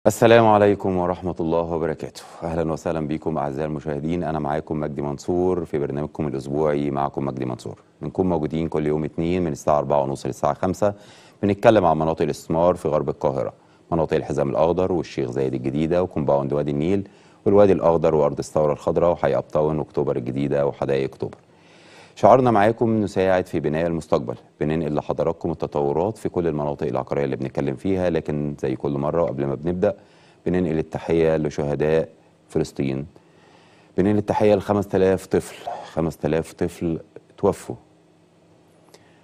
السلام عليكم ورحمة الله وبركاته. أهلا وسهلا بكم أعزائي المشاهدين. أنا معاكم مجدي منصور في برنامجكم الأسبوعي معكم مجدي منصور. بنكون موجودين كل يوم اثنين من الساعة 4:30 للساعة 5. بنتكلم عن مناطق الاستثمار في غرب القاهرة، مناطق الحزام الأخضر والشيخ زايد الجديدة وكومباوند وادي النيل والوادي الأخضر وأرض الثورة الخضراء وحي أب تاون وأكتوبر الجديدة وحدائق أكتوبر. شعارنا معاكم نساعد في بناء المستقبل، بننقل لحضراتكم التطورات في كل المناطق العقارية اللي بنتكلم فيها، لكن زي كل مرة وقبل ما بنبدأ بننقل التحية لشهداء فلسطين. بننقل التحية ل 5000 طفل، 5000 طفل توفوا،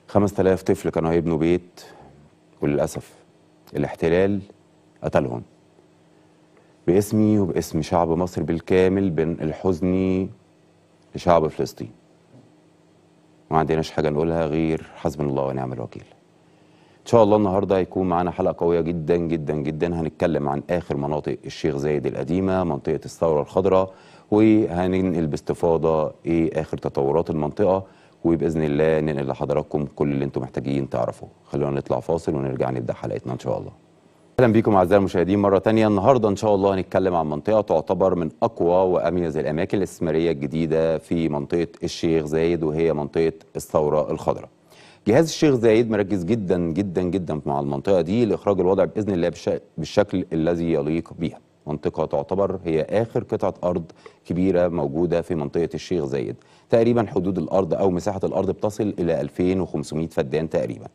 5000 طفل كانوا هيبنوا بيت وللأسف الاحتلال قتلهم. باسمي وباسم شعب مصر بالكامل بنقل الحزن لشعب فلسطين. ما عندناش حاجة نقولها غير حسبنا الله ونعم الوكيل. إن شاء الله النهاردة هيكون معانا حلقة قوية جدا جدا جدا. هنتكلم عن آخر مناطق الشيخ زايد القديمة، منطقة الثورة الخضراء، وهننقل باستفاضة إيه آخر تطورات المنطقة، وبإذن الله ننقل لحضراتكم كل اللي أنتم محتاجين تعرفوه. خلونا نطلع فاصل ونرجع نبدأ حلقتنا إن شاء الله. اهلا بكم اعزائي المشاهدين مره ثانيه. النهارده ان شاء الله هنتكلم عن منطقه تعتبر من اقوى واميز الاماكن الاستثماريه الجديده في منطقه الشيخ زايد، وهي منطقه الثوره الخضراء. جهاز الشيخ زايد مركز جدا جدا جدا مع المنطقه دي لاخراج الوضع باذن الله بالشكل الذي يليق بها. منطقه تعتبر هي اخر قطعه ارض كبيره موجوده في منطقه الشيخ زايد، تقريبا حدود الارض او مساحه الارض بتصل الى 2500 فدان تقريبا.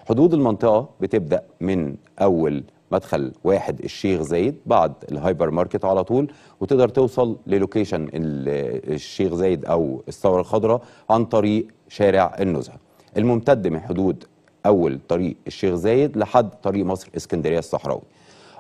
حدود المنطقه بتبدا من اول مدخل واحد الشيخ زايد بعد الهايبر ماركت على طول، وتقدر توصل للوكيشن الشيخ زايد او الثوره الخضراء عن طريق شارع النزهه الممتد من حدود اول طريق الشيخ زايد لحد طريق مصر اسكندريه الصحراوي.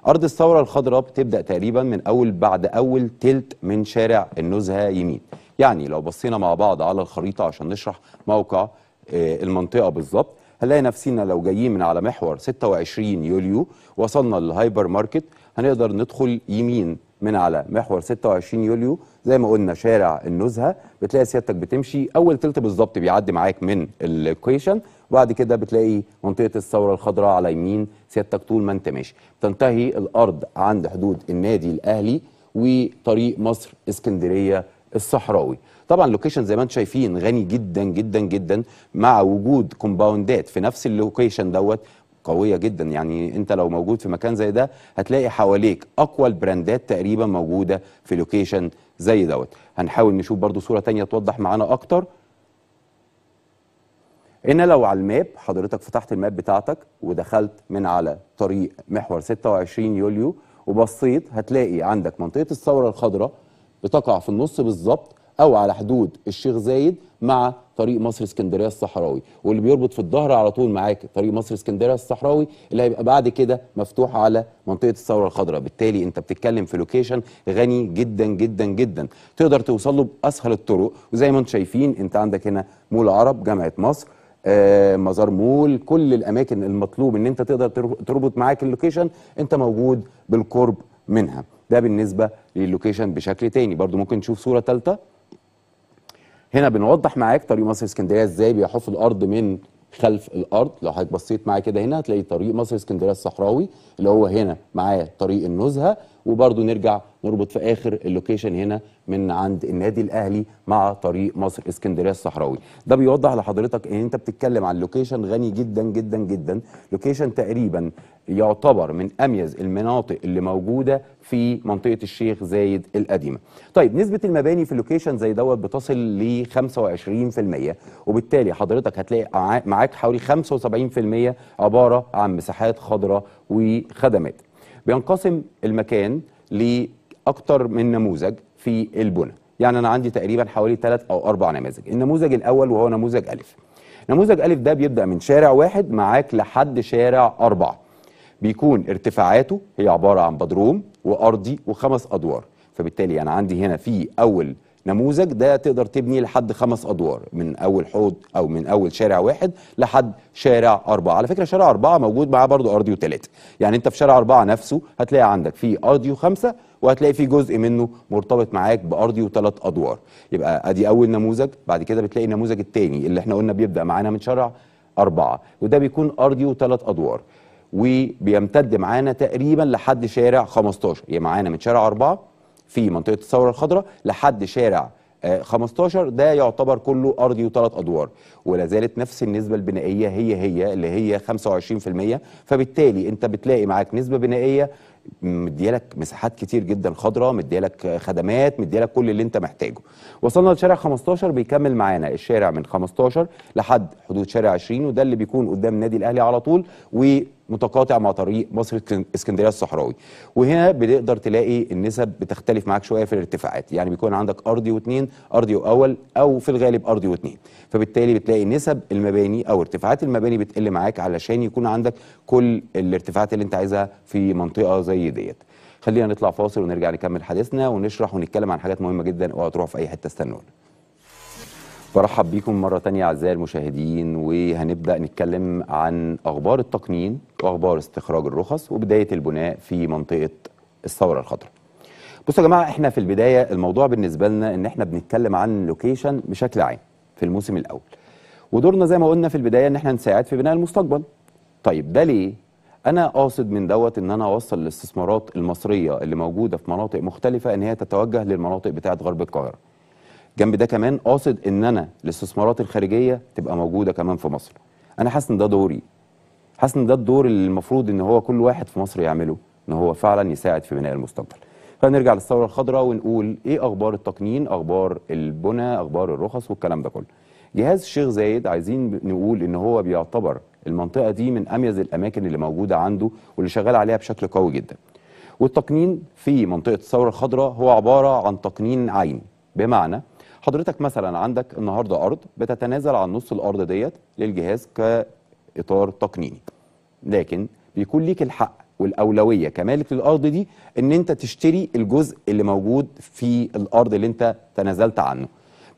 ارض الثوره الخضراء بتبدا تقريبا من بعد اول تلت من شارع النزهه يمين. يعني لو بصينا مع بعض على الخريطه عشان نشرح موقع المنطقه بالظبط، هنلاقي نفسنا لو جايين من على محور 26 يوليو وصلنا للهايبر ماركت، هنقدر ندخل يمين من على محور 26 يوليو زي ما قلنا شارع النزهه. بتلاقي سيادتك بتمشي اول تلت بالظبط بيعدي معاك من اللوكيشن، وبعد كده بتلاقي منطقه الثوره الخضراء على يمين سيادتك طول ما انت ماشي. تنتهي الارض عند حدود النادي الاهلي وطريق مصر اسكندريه الصحراوي. طبعا لوكيشن زي ما انتم شايفين غني جدا جدا جدا، مع وجود كومباوندات في نفس اللوكيشن دوت قويه جدا. يعني انت لو موجود في مكان زي ده هتلاقي حواليك اقوى البراندات تقريبا موجوده في لوكيشن زي دوت. هنحاول نشوف برضو صوره تانية توضح معانا اكتر. هنا لو على الماب حضرتك فتحت الماب بتاعتك ودخلت من على طريق محور 26 يوليو وبصيت، هتلاقي عندك منطقه الثوره الخضراء بتقع في النص بالظبط او على حدود الشيخ زايد مع طريق مصر اسكندريه الصحراوي، واللي بيربط في الظهر على طول معاك طريق مصر اسكندريه الصحراوي اللي هيبقى بعد كده مفتوح على منطقه الثوره الخضراء. بالتالي انت بتتكلم في لوكيشن غني جدا جدا جدا، تقدر توصل له باسهل الطرق. وزي ما انتم شايفين انت عندك هنا مول عرب، جامعه مصر، مزار مول، كل الاماكن المطلوب ان انت تقدر تربط معاك اللوكيشن انت موجود بالقرب منها. ده بالنسبه للوكيشن. بشكل تاني برضو ممكن نشوف صوره ثالثه. هنا بنوضح معاك طريق مصر اسكندريه ازاي بيحف الارض من خلف الارض. لو حضرتك بصيت معايا كده هنا هتلاقي طريق مصر اسكندريه الصحراوي اللي هو هنا معاه طريق النزهه، وبرده نرجع نربط في اخر اللوكيشن هنا من عند النادي الاهلي مع طريق مصر اسكندريه الصحراوي. ده بيوضح لحضرتك ان انت بتتكلم عن لوكيشن غني جدا جدا جدا، لوكيشن تقريبا يعتبر من اميز المناطق اللي موجوده في منطقه الشيخ زايد القديمه. طيب نسبه المباني في اللوكيشن زي دوت بتصل ل 25%، وبالتالي حضرتك هتلاقي معاك حوالي 75% عباره عن مساحات خضراء وخدمات. بينقسم المكان لاكثر من نموذج في البنى. يعني انا عندي تقريبا حوالي 3 أو 4 نماذج. النموذج الاول وهو نموذج الف. نموذج الف ده بيبدا من شارع واحد معاك لحد شارع 4. بيكون ارتفاعاته هي عباره عن بدروم وارضي و5 ادوار. فبالتالي انا عندي هنا في اول نموذج ده تقدر تبني لحد 5 ادوار من اول حوض او من اول شارع واحد لحد شارع 4. على فكره شارع 4 موجود معاه برضو ارضي و3. يعني انت في شارع 4 نفسه هتلاقي عندك فيه ارضي و5، وهتلاقي فيه جزء منه مرتبط معاك بارضي و3 ادوار. يبقى ادي اول نموذج. بعد كده بتلاقي النموذج الثاني اللي احنا قلنا بيبدا معانا من شارع 4، وده بيكون ارضي و3 ادوار. وبيمتد معانا تقريبا لحد شارع 15، يعني معانا من شارع 4 في منطقه الثوره الخضراء لحد شارع 15، ده يعتبر كله ارضي وثلاث ادوار، ولا زالت نفس النسبه البنائيه هي اللي هي 25%. فبالتالي انت بتلاقي معاك نسبه بنائيه مديالك مساحات كتير جدا خضراء، مديالك خدمات، مديالك كل اللي انت محتاجه. وصلنا لشارع 15، بيكمل معانا الشارع من 15 لحد حدود شارع 20، وده اللي بيكون قدام النادي الاهلي على طول ومتقاطع مع طريق مصر اسكندريه الصحراوي. وهنا بتقدر تلاقي النسب بتختلف معاك شويه في الارتفاعات، يعني بيكون عندك ارضي واثنين، ارضي واول، او في الغالب ارضي واثنين. فبالتالي بتلاقي نسب المباني او ارتفاعات المباني بتقل معاك علشان يكون عندك كل الارتفاعات اللي انت عايزها في منطقه زي ديت. خلينا نطلع فاصل ونرجع نكمل حديثنا ونشرح ونتكلم عن حاجات مهمه جدا، اوعوا تروحوا في اي حته، استنونا. برحب بيكم مرة تانية أعزائي المشاهدين، وهنبدأ نتكلم عن أخبار التقنين وأخبار استخراج الرخص وبداية البناء في منطقة الثورة الخضراء. بصوا يا جماعة، احنا في البداية الموضوع بالنسبة لنا ان احنا بنتكلم عن لوكيشن بشكل عام في الموسم الأول، ودورنا زي ما قلنا في البداية ان احنا نساعد في بناء المستقبل. طيب ده ليه؟ أنا قاصد من دوت ان انا اوصل الاستثمارات المصرية اللي موجودة في مناطق مختلفة ان هي تتوجه للمناطق بتاعة غرب القاهرة. جنب ده كمان قاصد ان انا الاستثمارات الخارجيه تبقى موجوده كمان في مصر. انا حاسس ان ده دوري، حاسس ان ده الدور اللي المفروض ان هو كل واحد في مصر يعمله، ان هو فعلا يساعد في بناء المستقبل. فنرجع للثوره الخضراء ونقول ايه اخبار التقنين، اخبار البنى، اخبار الرخص والكلام ده كله. جهاز الشيخ زايد عايزين نقول ان هو بيعتبر المنطقه دي من اميز الاماكن اللي موجوده عنده واللي شغال عليها بشكل قوي جدا. والتقنين في منطقه الثوره الخضراء هو عباره عن تقنين عيني، بمعنى حضرتك مثلا عندك النهارده ارض بتتنازل عن نص الارض ديت للجهاز كاطار تقنيني، لكن بيكون ليك الحق والاولويه كمالك للارض دي ان انت تشتري الجزء اللي موجود في الارض اللي انت تنازلت عنه.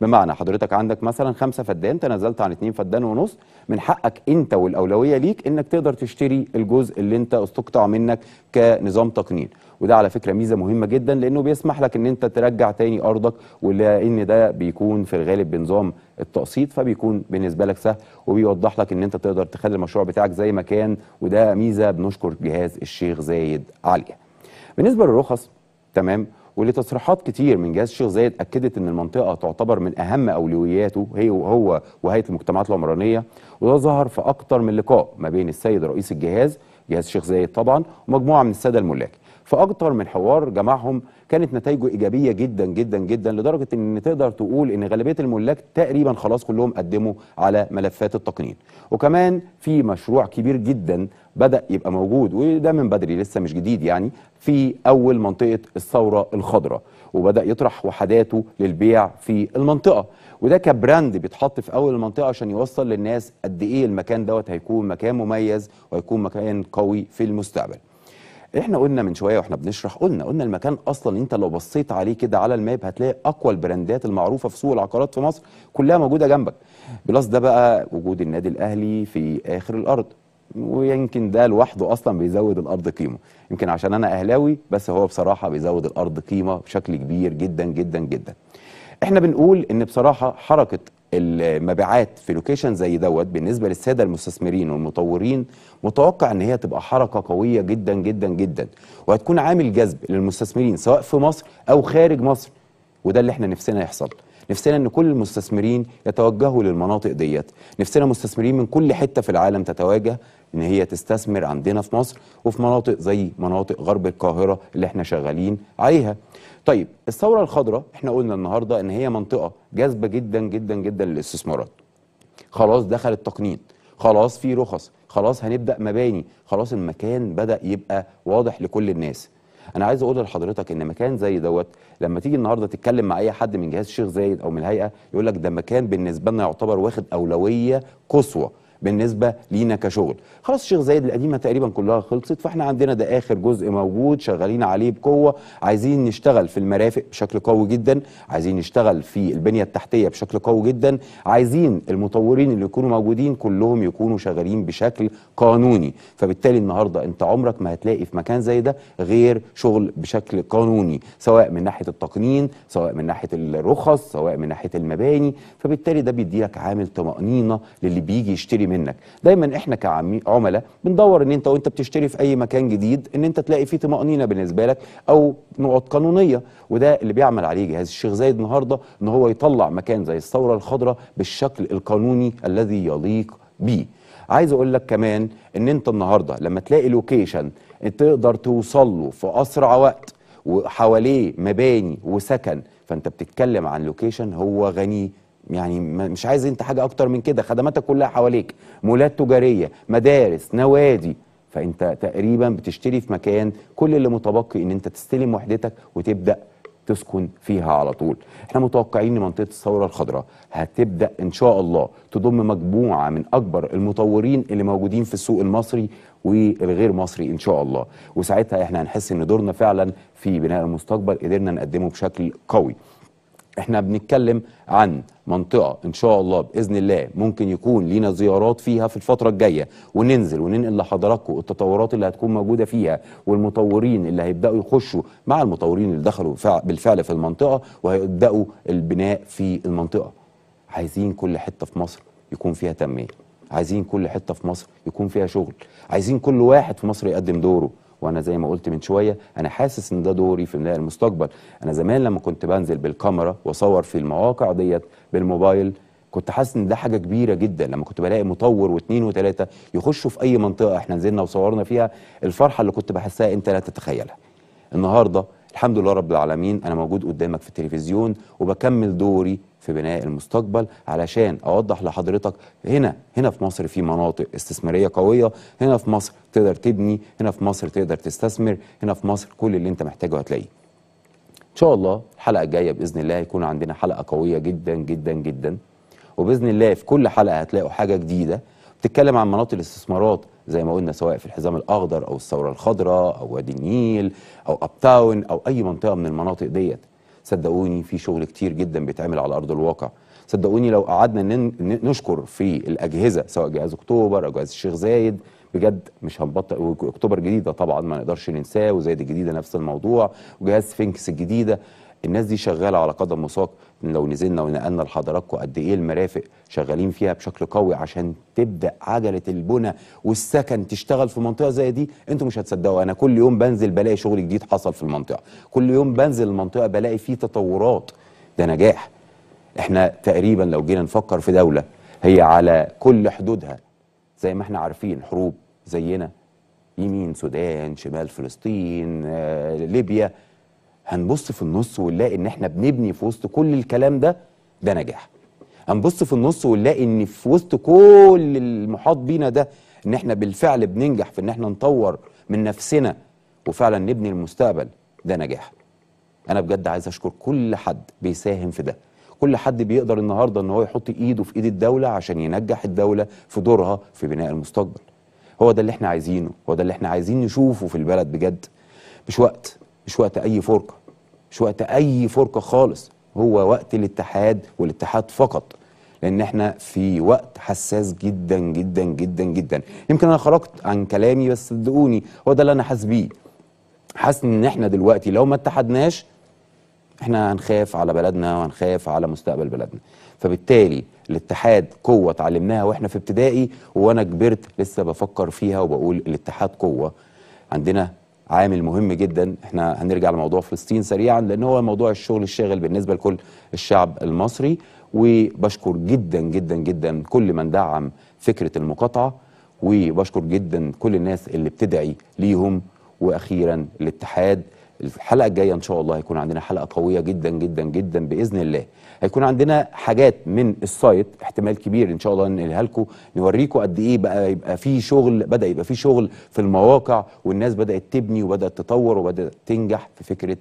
بمعنى حضرتك عندك مثلا 5 فدان، تنازلت عن 2 فدان ونص، من حقك انت والاولويه ليك انك تقدر تشتري الجزء اللي انت استقطع منك كنظام تقنين. وده على فكره ميزه مهمه جدا، لانه بيسمح لك ان انت ترجع تاني ارضك، ولان ده بيكون في الغالب بنظام التقسيط، فبيكون بالنسبه لك سهل وبيوضح لك ان انت تقدر تخلي المشروع بتاعك زي ما كان، وده ميزه بنشكر جهاز الشيخ زايد عليها. بالنسبه للرخص، تمام، ولتصريحات كتير من جهاز الشيخ زايد اكدت ان المنطقه تعتبر من اهم اولوياته هو وهيئه المجتمعات العمرانيه، وده ظهر في اكتر من لقاء ما بين السيد رئيس الجهاز الشيخ زايد طبعا ومجموعه من الساده الملاك. في اكتر من حوار جمعهم كانت نتائجه ايجابيه جدا جدا جدا، لدرجه ان تقدر تقول ان غالبيه الملاك تقريبا خلاص كلهم قدموا على ملفات التقنين. وكمان في مشروع كبير جدا بدأ يبقى موجود، وده من بدري لسه مش جديد، يعني في أول منطقة الثورة الخضراء، وبدأ يطرح وحداته للبيع في المنطقة، وده كبراند بيتحط في أول المنطقة عشان يوصل للناس قد إيه المكان دوت هيكون مكان مميز وهيكون مكان قوي في المستقبل. احنا قلنا من شويه واحنا بنشرح، قلنا المكان اصلا انت لو بصيت عليه كده على الماب هتلاقي اقوى البراندات المعروفه في سوق العقارات في مصر كلها موجوده جنبك. بلس ده بقى وجود النادي الاهلي في اخر الارض، ويمكن ده لوحده اصلا بيزود الارض قيمه، يمكن عشان انا اهلاوي بس هو بصراحه بيزود الارض قيمه بشكل كبير جدا جدا جدا. احنا بنقول ان بصراحه حركه المبيعات في لوكيشن زي دوت بالنسبه للساده المستثمرين والمطورين متوقع ان هي تبقى حركه قويه جدا جدا جدا، وهتكون عامل جذب للمستثمرين سواء في مصر او خارج مصر، وده اللي احنا نفسنا يحصل. نفسنا ان كل المستثمرين يتوجهوا للمناطق ديت، نفسنا مستثمرين من كل حته في العالم تتوجه ان هي تستثمر عندنا في مصر وفي مناطق زي مناطق غرب القاهره اللي احنا شغالين عليها. طيب الثوره الخضراء احنا قلنا النهارده ان هي منطقه جاذبه جدا جدا جدا للاستثمارات. خلاص دخل التقنين، خلاص في رخص، خلاص هنبدا مباني، خلاص المكان بدا يبقى واضح لكل الناس. انا عايز اقول لحضرتك ان مكان زي دوت لما تيجي النهارده تتكلم مع اي حد من جهاز الشيخ زايد او من الهيئه يقول لك ده مكان بالنسبه لنا يعتبر واخد اولويه قصوى بالنسبه لينا كشغل. خلاص الشيخ زايد القديمه تقريبا كلها خلصت، فاحنا عندنا ده اخر جزء موجود شغالين عليه بقوه، عايزين نشتغل في المرافق بشكل قوي جدا، عايزين نشتغل في البنيه التحتيه بشكل قوي جدا، عايزين المطورين اللي يكونوا موجودين كلهم يكونوا شغالين بشكل قانوني. فبالتالي النهارده انت عمرك ما هتلاقي في مكان زي ده غير شغل بشكل قانوني، سواء من ناحيه التقنين، سواء من ناحيه الرخص، سواء من ناحيه المباني. فبالتالي ده بيديلك عامل طمانينه للي بيجي يشتري بتشتري منك. دايما احنا كعملاء بندور ان انت وانت بتشتري في اي مكان جديد ان انت تلاقي فيه طمأنينة بالنسبه لك او نقط قانونيه، وده اللي بيعمل عليه جهاز الشيخ زايد النهارده، ان هو يطلع مكان زي الثوره الخضراء بالشكل القانوني الذي يليق بيه. عايز اقول لك كمان ان انت النهارده لما تلاقي لوكيشن تقدر توصل له في اسرع وقت وحواليه مباني وسكن، فانت بتتكلم عن لوكيشن هو غني. يعني مش عايز انت حاجه اكتر من كده، خدماتك كلها حواليك، مولات تجاريه، مدارس، نوادي، فانت تقريبا بتشتري في مكان كل اللي متبقي ان انت تستلم وحدتك وتبدا تسكن فيها على طول. احنا متوقعين ان منطقه الثوره الخضراء هتبدا ان شاء الله تضم مجموعه من اكبر المطورين اللي موجودين في السوق المصري والغير مصري ان شاء الله، وساعتها احنا هنحس ان دورنا فعلا في بناء المستقبل قدرنا نقدمه بشكل قوي. احنا بنتكلم عن منطقة ان شاء الله بإذن الله ممكن يكون لينا زيارات فيها في الفترة الجاية، وننزل وننقل لحضراتكم التطورات اللي هتكون موجودة فيها، والمطورين اللي هيبدأوا يخشوا مع المطورين اللي دخلوا بالفعل في المنطقة وهيبدأوا البناء في المنطقة. عايزين كل حتة في مصر يكون فيها تنمية، عايزين كل حتة في مصر يكون فيها شغل، عايزين كل واحد في مصر يقدم دوره. وانا زي ما قلت من شويه انا حاسس ان ده دوري في بناء المستقبل. انا زمان لما كنت بنزل بالكاميرا واصور في المواقع ديت بالموبايل كنت حاسس ان ده حاجه كبيره جدا، لما كنت بلاقي مطور واثنين وثلاثه يخشوا في اي منطقه احنا نزلنا وصورنا فيها، الفرحه اللي كنت بحسها انت لا تتخيلها. النهارده الحمد لله رب العالمين انا موجود قدامك في التلفزيون وبكمل دوري في بناء المستقبل علشان اوضح لحضرتك هنا في مصر في مناطق استثماريه قويه، هنا في مصر تقدر تبني، هنا في مصر تقدر تستثمر، هنا في مصر كل اللي انت محتاجه هتلاقيه. ان شاء الله الحلقه الجايه باذن الله هيكون عندنا حلقه قويه جدا جدا جدا، وباذن الله في كل حلقه هتلاقوا حاجه جديده بتتكلم عن مناطق الاستثمارات زي ما قلنا، سواء في الحزام الاخضر او الثوره الخضراء او وادي النيل او اب تاون او اي منطقه من المناطق ديت. صدقوني في شغل كتير جدا بيتعمل على ارض الواقع. صدقوني لو قعدنا نشكر في الاجهزه سواء جهاز اكتوبر او جهاز الشيخ زايد بجد مش هنبطل. واكتوبر الجديده طبعا ما نقدرش ننساه، وزايد الجديده نفس الموضوع، وجهاز سفنكس الجديده. الناس دي شغاله على قدم وساق. لو نزلنا ونقلنا لحضراتكم قد ايه المرافق شغالين فيها بشكل قوي عشان تبدا عجله البنى والسكن تشتغل في منطقه زي دي، انتوا مش هتصدقوا. انا كل يوم بنزل بلاقي شغل جديد حصل في المنطقه، كل يوم بنزل المنطقه بلاقي فيه تطورات. ده نجاح. احنا تقريبا لو جينا نفكر في دوله هي على كل حدودها زي ما احنا عارفين حروب زينا، يمين سودان، شمال فلسطين، ليبيا، هنبص في النص ونلاقي ان احنا بنبني في وسط كل الكلام ده. ده نجاح. هنبص في النص ونلاقي ان في وسط كل المحاط بينا ده ان احنا بالفعل بننجح في ان احنا نطور من نفسنا وفعلا نبني المستقبل. ده نجاح. انا بجد عايز اشكر كل حد بيساهم في ده، كل حد بيقدر النهارده ان هو يحط ايده في ايد الدوله عشان ينجح الدوله في دورها في بناء المستقبل. هو ده اللي احنا عايزينه، هو ده اللي احنا عايزين نشوفه في البلد بجد. مش وقت اي فرقه، مش وقت اي فرقه خالص، هو وقت الاتحاد والاتحاد فقط، لان احنا في وقت حساس جدا جدا جدا جدا. يمكن انا خرجت عن كلامي بس صدقوني هو ده اللي انا حاسس بيه. حاسس ان احنا دلوقتي لو ما اتحدناش احنا هنخاف على بلدنا وهنخاف على مستقبل بلدنا. فبالتالي الاتحاد قوه اتعلمناها واحنا في ابتدائي، وانا كبرت لسه بفكر فيها وبقول الاتحاد قوه. عندنا عامل مهم جدا، احنا هنرجع لموضوع فلسطين سريعا لان هو موضوع الشغل الشاغل بالنسبه لكل الشعب المصري. وبشكر جدا جدا جدا كل من دعم فكره المقاطعه، وبشكر جدا كل الناس اللي بتدعي ليهم. واخيرا الاتحاد. الحلقه الجايه ان شاء الله هيكون عندنا حلقه قويه جدا جدا جدا باذن الله. هيكون عندنا حاجات من السايت احتمال كبير ان شاء الله ننقلها لكم، نوريكم قد ايه بقى يبقى في شغل، بدا يبقى في شغل في المواقع، والناس بدات تبني وبدات تطور وبدات تنجح في فكره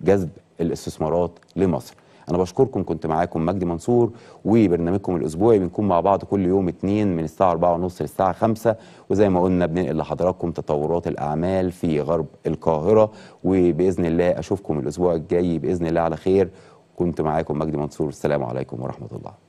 جذب الاستثمارات لمصر. انا بشكركم. كنت معاكم مجدي منصور، وبرنامجكم الاسبوعي بنكون مع بعض كل يوم اثنين من الساعه 4:30 للساعه 5، وزي ما قلنا بننقل لحضراتكم تطورات الاعمال في غرب القاهره. وباذن الله اشوفكم الاسبوع الجاي باذن الله على خير. كنت معاكم مجدي منصور، السلام عليكم ورحمه الله.